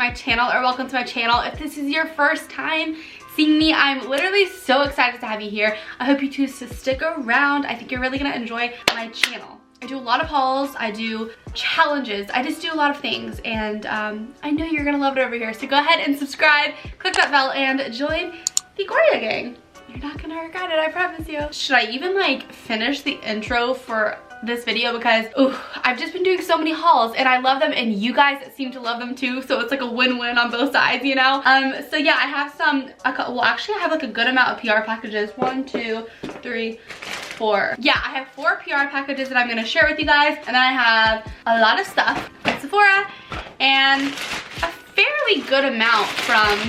my channel, or welcome to my channel. If this is your first time seeing me, I'm literally so excited to have you here. I hope you choose to stick around. I think you're really gonna enjoy my channel. I do a lot of hauls, I do challenges, I just do a lot of things, and I know you're gonna love it over here. So go ahead and subscribe, click that bell, and join the Goria gang. You're not gonna regret it, I promise you. Should I even like finish the intro for this video, because I've just been doing so many hauls and I love them and you guys seem to love them too, so it's like a win-win on both sides, you know? So yeah, I have well actually I have like a good amount of PR packages. 1, 2, 3, 4. Yeah, I have 4 PR packages that I'm gonna share with you guys, and then I have a lot of stuff at Sephora and a fairly good amount from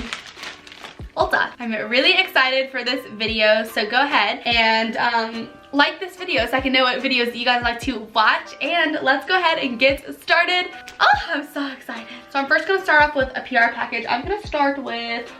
Ulta. I'm really excited for this video, so go ahead and like this video so I can know what videos you guys like to watch, and let's go ahead and get started. Oh, I'm so excited. So I'm first gonna start off with a PR package. I'm gonna start with,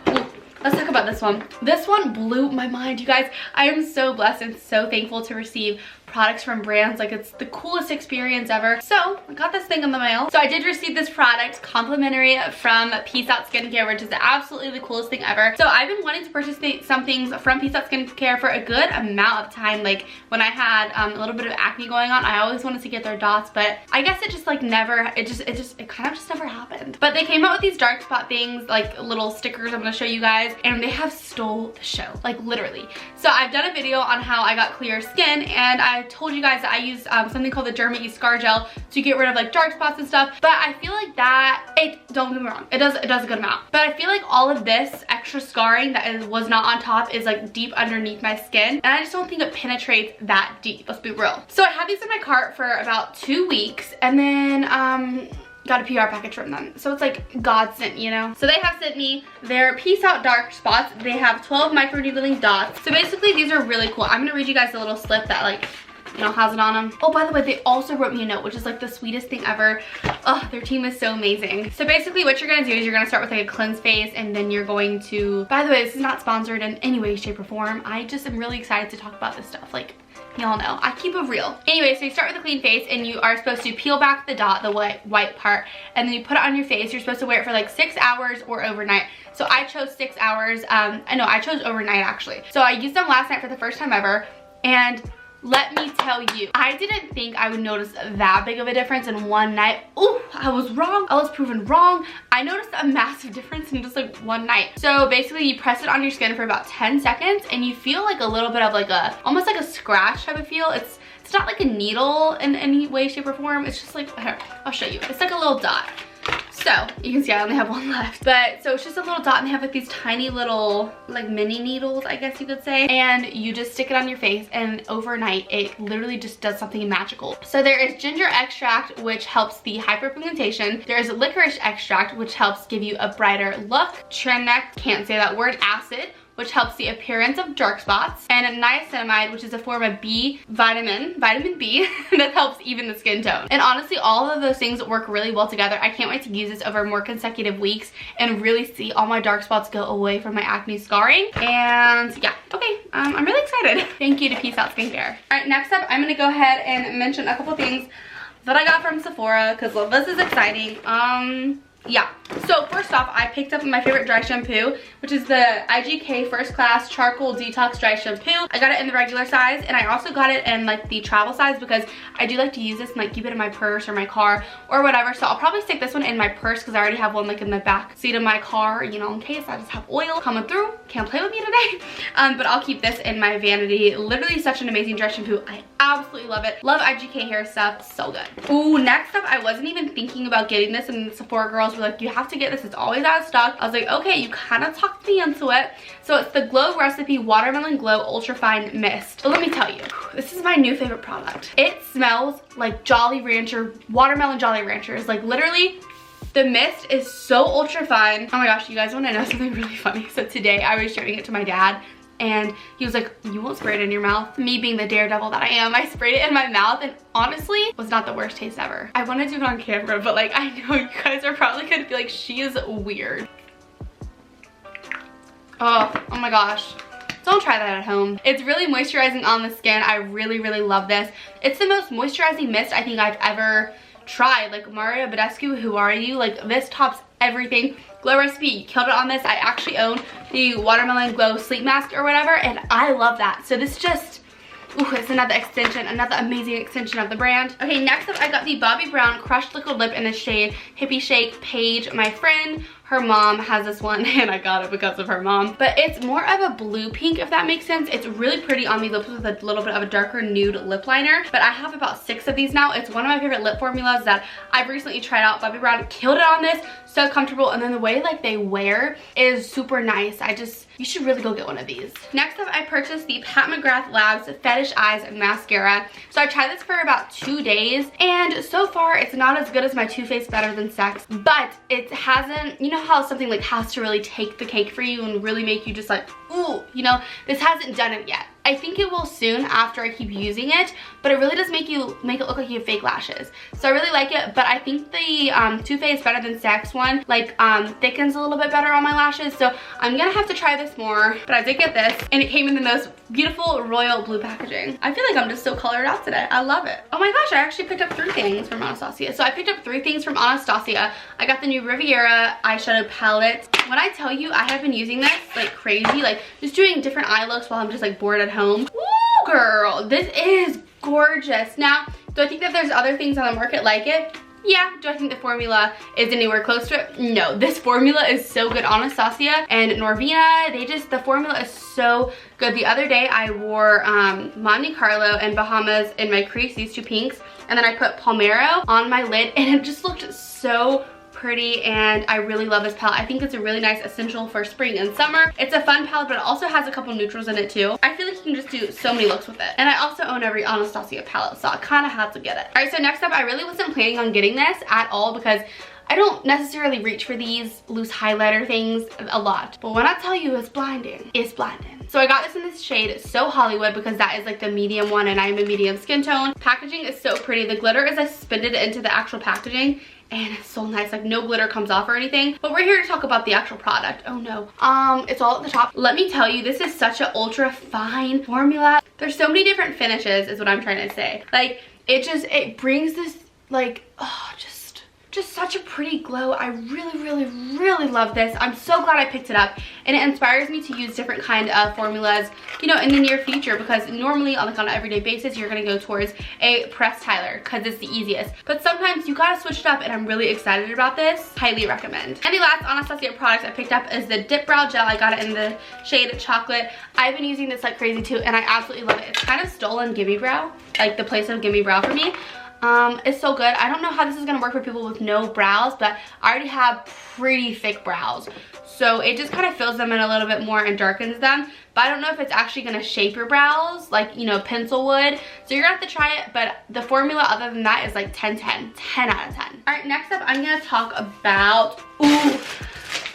let's talk about this one. This one blew my mind, you guys. I am so blessed and so thankful to receive products from brands. Like, it's the coolest experience ever. So I got this thing in the mail. So I did receive this product complimentary from Peace Out Skincare, which is absolutely the coolest thing ever. So I've been wanting to purchase some things from Peace Out Skincare for a good amount of time. Like, when I had a little bit of acne going on, I always wanted to get their dots, but I guess it just like never, it kind of just never happened. But they came out with these dark spot things, like little stickers I'm gonna show you guys, and they have stole the show, like literally. So I've done a video on how I got clear skin, and I told you guys that I used something called the Derma E Scar Gel to get rid of like dark spots and stuff, but I feel like that, don't get me wrong, it does a good amount, but I feel like all of this extra scarring that was not on top is like deep underneath my skin, and I just don't think it penetrates that deep, let's be real. So I had these in my cart for about 2 weeks, and then got a PR package from them. So it's like God sent, you know? So they have sent me their Peace Out Dark Spots. They have 12 microneedling dots. So basically these are really cool. I'm gonna read you guys a little slip that like, you know, has it on them. Oh, by the way, they also wrote me a note, which is like the sweetest thing ever. Oh, their team is so amazing. So basically what you're gonna do is you're gonna start with like a cleanse phase, and then you're going to, by the way, this is not sponsored in any way, shape, or form. I just am really excited to talk about this stuff. Like, y'all know, I keep it real. Anyway, so you start with a clean face, and you are supposed to peel back the dot, the white part, and then you put it on your face. You're supposed to wear it for like 6 hours or overnight. So I chose 6 hours. I chose overnight actually. So I used them last night for the first time ever, and let me tell you, I didn't think I would notice that big of a difference in one night. Oh, I was wrong. I was proven wrong. I noticed a massive difference in just like one night. So basically you press it on your skin for about 10 seconds and you feel like a little bit of like almost like a scratch type of feel. It's not like a needle in any way, shape, or form. It's just like, here, I'll show you. It's like a little dot. So you can see I only have one left, but so it's just a little dot, and they have like these tiny little like mini needles, I guess you could say, and you just stick it on your face, and overnight it literally just does something magical. So there is ginger extract, which helps the hyperpigmentation. There is licorice extract, which helps give you a brighter look. Tranect, can't say that word, acid, which helps the appearance of dark spots, and niacinamide, which is a form of vitamin B, that helps even the skin tone. And honestly, all of those things work really well together. I can't wait to use this over more consecutive weeks and really see all my dark spots go away from my acne scarring. And yeah, okay, I'm really excited. Thank you to Peace Out Skincare. All right, next up, I'm gonna go ahead and mention a couple things that I got from Sephora, because well, this is exciting. Yeah, so first off, I picked up my favorite dry shampoo, which is the IGK First Class Charcoal Detox Dry Shampoo. I got it in the regular size, and I also got it in like the travel size, because I do like to use this and like keep it in my purse or my car or whatever. So I'll probably stick this one in my purse, because I already have one like in the back seat of my car, you know, in case I just have oil coming through. Can't play with me today. But I'll keep this in my vanity. Literally such an amazing dry shampoo. I absolutely love it. Love IGK hair stuff, so good. Ooh, next up, I wasn't even thinking about getting this, and the Sephora girls were like, you have to get this, it's always out of stock. I was like, okay, you kind of talked me into it. So it's the Glow Recipe Watermelon Glow Ultra Fine Mist. But let me tell you, this is my new favorite product. It smells like Jolly Rancher, watermelon Jolly Ranchers. Like literally, the mist is so ultra fine. Oh my gosh, you guys want to know something really funny? So today I was showing it to my dad, and he was like, you won't spray it in your mouth. Me being the daredevil that I am, I sprayed it in my mouth, and honestly, it was not the worst taste ever. I want to do it on camera, but like, I know you guys are probably gonna be like, she is weird. Oh my gosh. Don't try that at home. It's really moisturizing on the skin. I really, really love this. It's the most moisturizing mist I think I've ever tried. Like, Maria Badescu, who are you? Like, this tops everything. Glow Recipe killed it on this. I actually own the Watermelon Glow Sleep Mask or whatever, and I love that. So this just, ooh, it's another extension, another amazing extension of the brand. Okay, next up I got the Bobbi Brown Crushed Liquid Lip in the shade Hippie Shake. Paige, my friend, her mom has this one and I got it because of her mom. But it's more of a blue pink, if that makes sense. It's really pretty on the lips with a little bit of a darker nude lip liner. But I have about 6 of these now. It's one of my favorite lip formulas that I've recently tried out. Bobbi Brown killed it on this. So comfortable, and then the way like they wear is super nice. You should really go get one of these. Next up, I purchased the Pat McGrath Labs Fetish Eyes Mascara. So I tried this for about 2 days, and so far it's not as good as my Too Faced Better Than Sex, but it hasn't, you know how something like has to really take the cake for you and really make you just like, ooh, you know, this hasn't done it yet. I think it will soon after I keep using it, but it really does make it look like you have fake lashes. So I really like it, but I think the Too Faced Better Than Sex one like thickens a little bit better on my lashes. So I'm gonna have to try this more, but I did get this and it came in the most beautiful royal blue packaging. I feel like I'm just so colored out today. I love it. Oh my gosh, I actually picked up 3 things from Anastasia. So I picked up 3 things from Anastasia. I got the new Riviera eyeshadow palette. When I tell you I have been using this like crazy, like just doing different eye looks while I'm just like bored at home. Woo, girl, this is gorgeous. Now, do I think that there's other things on the market like it? Yeah. Do I think the formula is anywhere close to it? No. This formula is so good. Anastasia and Norvina, the formula is so good. The other day I wore Monte Carlo and Bahamas in my crease, these 2 pinks, and then I put Palmero on my lid and it just looked so pretty, and I really love this palette. I think it's a really nice essential for spring and summer. It's a fun palette, but it also has a couple neutrals in it too. I feel like you can just do so many looks with it. And I also own every Anastasia palette, so I kind of had to get it. All right, so next up, I really wasn't planning on getting this at all because I don't necessarily reach for these loose highlighter things a lot. But when I tell you it's blinding, it's blinding. So I got this in this shade So Hollywood because that is like the medium one and I'm a medium skin tone. Packaging is so pretty. The glitter is like suspended into the actual packaging and it's so nice, like no glitter comes off or anything. But we're here to talk about the actual product. Oh no, it's all at the top. Let me tell you, this is such an ultra fine formula. There's so many different finishes is what I'm trying to say. Like it brings this like, oh, just such a pretty glow. I really love this. I'm so glad I picked it up, and it inspires me to use different kind of formulas, you know, in the near future, because normally on an everyday basis you're gonna go towards a pressed highlighter because it's the easiest, but sometimes you gotta switch it up, and I'm really excited about this. Highly recommend. And the last Anastasia product I picked up is the Dip Brow Gel. I got it in the shade Chocolate. I've been using this like crazy too, and I absolutely love it. It's kind of stolen Gimme Brow, like the place of Gimme Brow for me. It's so good. I don't know how this is gonna work for people with no brows, but I already have pretty thick brows, so it just kind of fills them in a little bit more and darkens them. But I don't know if it's actually gonna shape your brows like, you know, pencil would, so you're gonna have to try it. But the formula other than that is like 10 out of 10. All right, next up I'm gonna talk about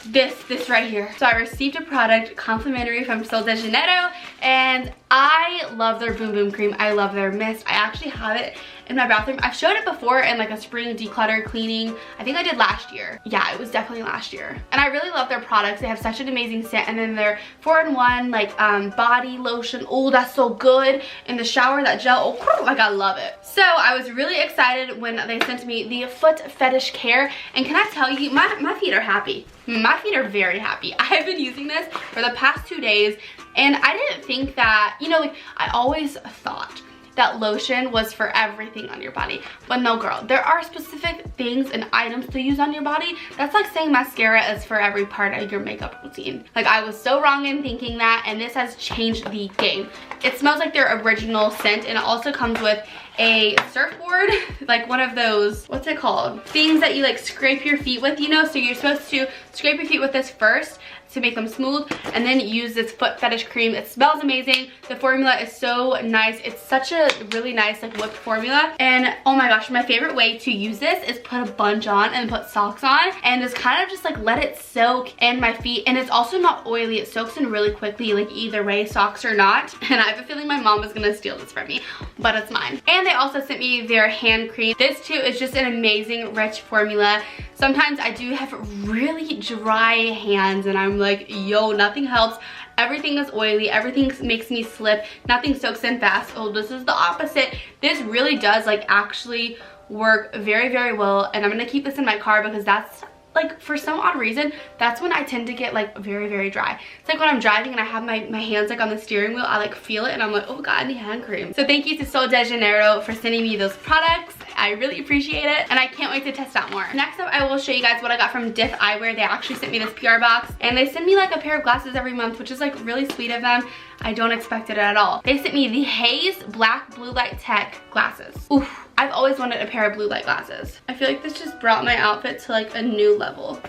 this right here. So I received a product complimentary from Sol de Janeiro, and I love their Boom Boom Cream. I love their mist. I actually have it in my bathroom. I've showed it before in like a spring declutter cleaning. I think I did last year. Yeah, it was definitely last year. And I really love their products. They have such an amazing scent, and then their 4-in-1 like body lotion. Oh, that's so good. In the shower, that gel, oh, like I love it. So I was really excited when they sent me the Foot Fetish Care, and can I tell you, my feet are happy. My feet are very happy. I have been using this for the past 2 days, and I didn't think that, you know, like I always thought that lotion was for everything on your body, but no girl, there are specific things and items to use on your body. That's like saying mascara is for every part of your makeup routine. Like I was so wrong in thinking that, and this has changed the game. It smells like their original scent, and it also comes with a surfboard, like one of those, what's it called, things that you like scrape your feet with, you know. So you're supposed to scrape your feet with this first to make them smooth, and then use this Foot Fetish Cream. It smells amazing. The formula is so nice. It's such a really nice like whipped formula, and oh my gosh, my favorite way to use this is put a bunch on and put socks on and just kind of just like let it soak in my feet. And it's also not oily. It soaks in really quickly, like either way, socks or not. And I have a feeling my mom is gonna steal this from me, but it's mine. And they also sent me their hand cream. This too is just an amazing rich formula. Sometimes I do have really dry hands, and I'm like, yo, nothing helps. Everything is oily, everything makes me slip, nothing soaks in fast. Oh, this is the opposite. This really does like actually work very well, and I'm gonna keep this in my car because that's like for some odd reason, that's when I tend to get like very, very dry. It's like when I'm driving and I have my hands like on the steering wheel, I like feel it and I'm like, oh god, I need hand cream. So thank you to Sol de Janeiro for sending me those products. I really appreciate it and I can't wait to test out more. Next up, I will show you guys what I got from Diff Eyewear. They actually sent me this PR box and they send me like a pair of glasses every month, which is like really sweet of them. I don't expect it at all. They sent me the Haze Black Blue Light Tech glasses. Oof, I've always wanted a pair of blue light glasses. I feel like this just brought my outfit to like a new level.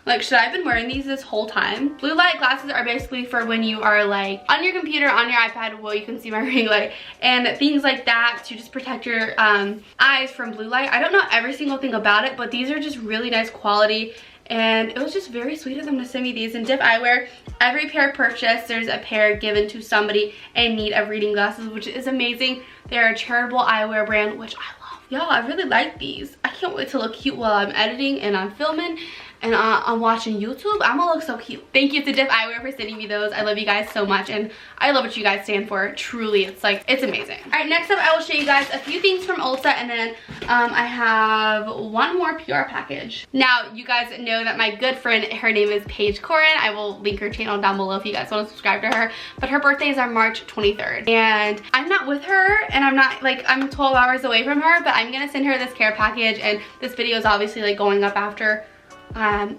Like, should I have been wearing these this whole time? Blue light glasses are basically for when you are like on your computer, on your iPad, well, you can see my ring light, and things like that to just protect your eyes from blue light. I don't know every single thing about it, but these are just really nice quality. And it was just very sweet of them to send me these. In Diff Eyewear, every pair purchased, there's a pair given to somebody in need of reading glasses, which is amazing. They're a charitable eyewear brand, which I love. Y'all, I really like these. I can't wait to look cute while I'm editing and I'm filming and I'm watching YouTube. I'm gonna look so cute. Thank you to Diff Eyewear for sending me those. I love you guys so much and I love what you guys stand for. Truly, it's like, it's amazing. All right, next up, I will show you guys a few things from Ulta and then I have one more PR package. Now, you guys know that my good friend, her name is Paige Corin. I will link her channel down below if you guys want to subscribe to her. But her birthday is on March 23rd. And I'm not with her and I'm not like, I'm 12 hours away from her, but I'm gonna send her this care package and this video is obviously like going up after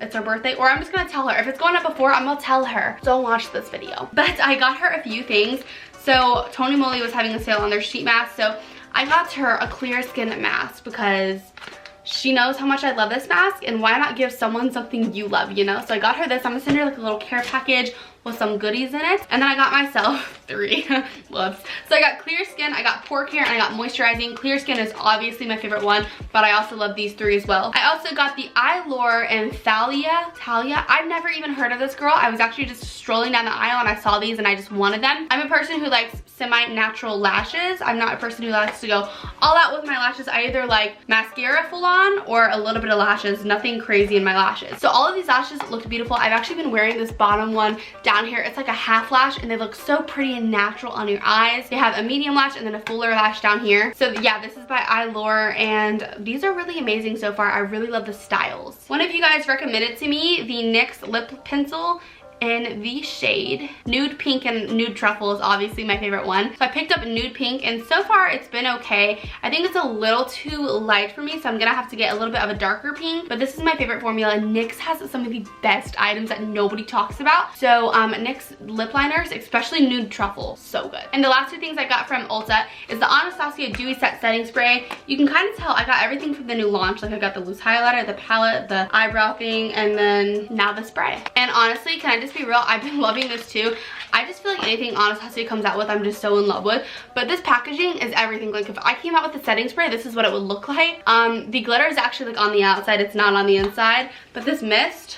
it's her birthday, or I'm just gonna tell her. If it's going up before, I'm gonna tell her, don't watch this video. But I got her a few things. So Tony Moly was having a sale on their sheet mask, so I got her a clear skin mask because she knows how much I love this mask, and why not give someone something you love, you know? So I got her this. I'm gonna send her like a little care package with some goodies in it, and then I got myself 3 whoops. So I got clear skin, I got pore care, and I got moisturizing. Clear skin is obviously my favorite one, but I also love these 3 as well. I also got the Eyelure and Talia. I've never even heard of this girl. I was actually just strolling down the aisle and I saw these and I just wanted them. I'm a person who likes semi-natural lashes. I'm not a person who likes to go all out with my lashes. I either like mascara full on or a little bit of lashes, nothing crazy in my lashes. So all of these lashes looked beautiful. I've actually been wearing this bottom one down here. It's like a half lash and they look so pretty and natural on your eyes. They have a medium lash and then a fuller lash down here. So yeah, this is by Eyelure and these are really amazing so far. I really love the styles. One of you guys recommended to me the NYX lip pencil in the shade Nude Pink, and Nude Truffle is obviously my favorite one. So I picked up Nude Pink and so far it's been okay. I think it's a little too light for me, so I'm gonna have to get a little bit of a darker pink, but this is my favorite formula and NYX has some of the best items that nobody talks about. So NYX lip liners, especially Nude Truffle, so good. And the last 2 things I got from Ulta is the Anastasia Dewy Set Setting Spray. You can kind of tell I got everything from the new launch. Like I got the loose highlighter, the palette, the eyebrow thing, and then now the spray. And honestly, can I just be real, I've been loving this too. I just feel like anything Anastasia comes out with, I'm just so in love with. But this packaging is everything. Like if I came out with the setting spray, this is what it would look like. The glitter is actually like on the outside, it's not on the inside. But this mist,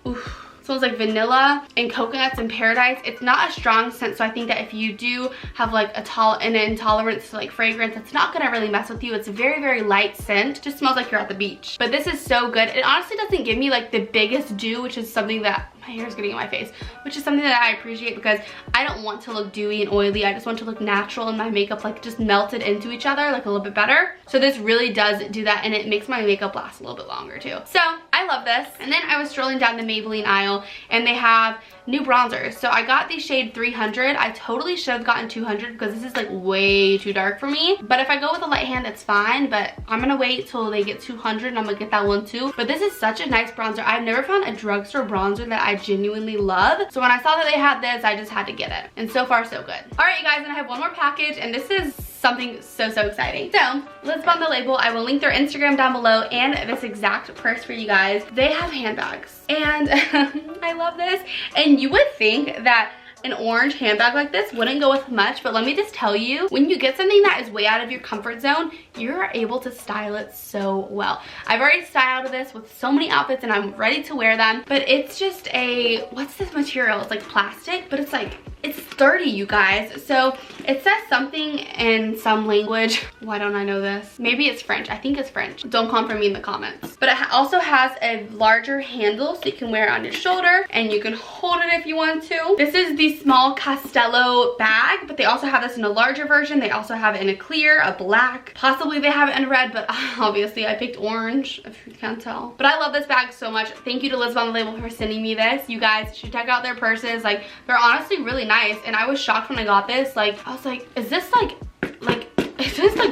oof. Smells like vanilla and coconuts and paradise. It's not a strong scent, so I think that if you do have like an intolerance to like fragrance, it's not gonna really mess with you. It's a very, very light scent. Just smells like you're at the beach. But this is so good. It honestly doesn't give me like the biggest dew, which is something that my hair is getting in my face, which is something that I appreciate because I don't want to look dewy and oily. I just want to look natural and my makeup like just melted into each other like a little bit better. So this really does do that and it makes my makeup last a little bit longer too. So I love this. And then I was strolling down the Maybelline aisle and they have new bronzers. So I got the shade 300. I totally should have gotten 200 because this is like way too dark for me. But if I go with a light hand, it's fine. But I'm gonna wait till they get 200 and I'm gonna get that one too. But this is such a nice bronzer. I've never found a drugstore bronzer that I genuinely love. So when I saw that they had this, I just had to get it. And so far, so good. All right, you guys, and I have one more package and this is something so exciting. So let's bond the label. I will link their Instagram down below and this exact purse for you guys. They have handbags and I love this. And you would think that an orange handbag like this wouldn't go with much, but let me just tell you, when you get something that is way out of your comfort zone, you're able to style it so well. I've already styled this with so many outfits and I'm ready to wear them, but it's just a, what's this material? It's like plastic, but it's like, it's sturdy, you guys. So It says something in some language. Why don't I know this? Maybe it's French. I think it's French. Don't come for me in the comments. But it also has a larger handle so you can wear it on your shoulder and you can hold it if you want to. This is the small Castello bag, but they also have this in a larger version. They also have it in a clear, a black. Possibly they have it in red, but obviously I picked orange, if you can't tell. But I love this bag so much. Thank you to Liz on the Label for sending me this. You guys should check out their purses. Like, they're honestly really nice. And I was shocked when I got this. Like, I was like, is this like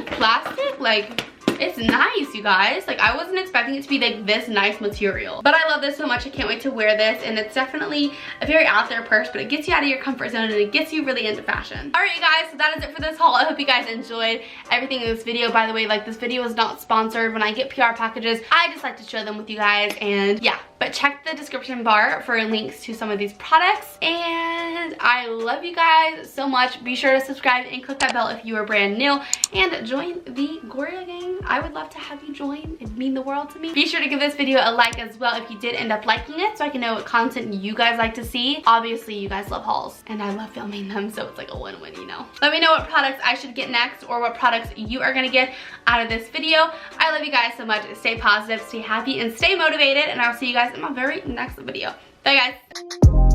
plastic? Like, it's nice, you guys. Like, I wasn't expecting it to be like this nice material, but I love this so much. I can't wait to wear this, and it's definitely a very out there purse, but it gets you out of your comfort zone and it gets you really into fashion. All right, you guys, so that is it for this haul. I hope you guys enjoyed everything in this video. By the way, like, this video is not sponsored. When I get PR packages, I just like to share them with you guys, and yeah, but check the description bar for links to some of these products. And I love you guys so much. Be sure to subscribe and click that bell if you are brand new, and join the Goria gang. I would love to have you join. It'd mean the world to me. Be sure to give this video a like as well if you did end up liking it, so I can know what content you guys like to see. Obviously, you guys love hauls, and I love filming them, so it's like a win-win, you know. Let me know what products I should get next, or what products you are gonna get out of this video. I love you guys so much. Stay positive, stay happy, and stay motivated, and I'll see you guys in my very next video. Bye, guys.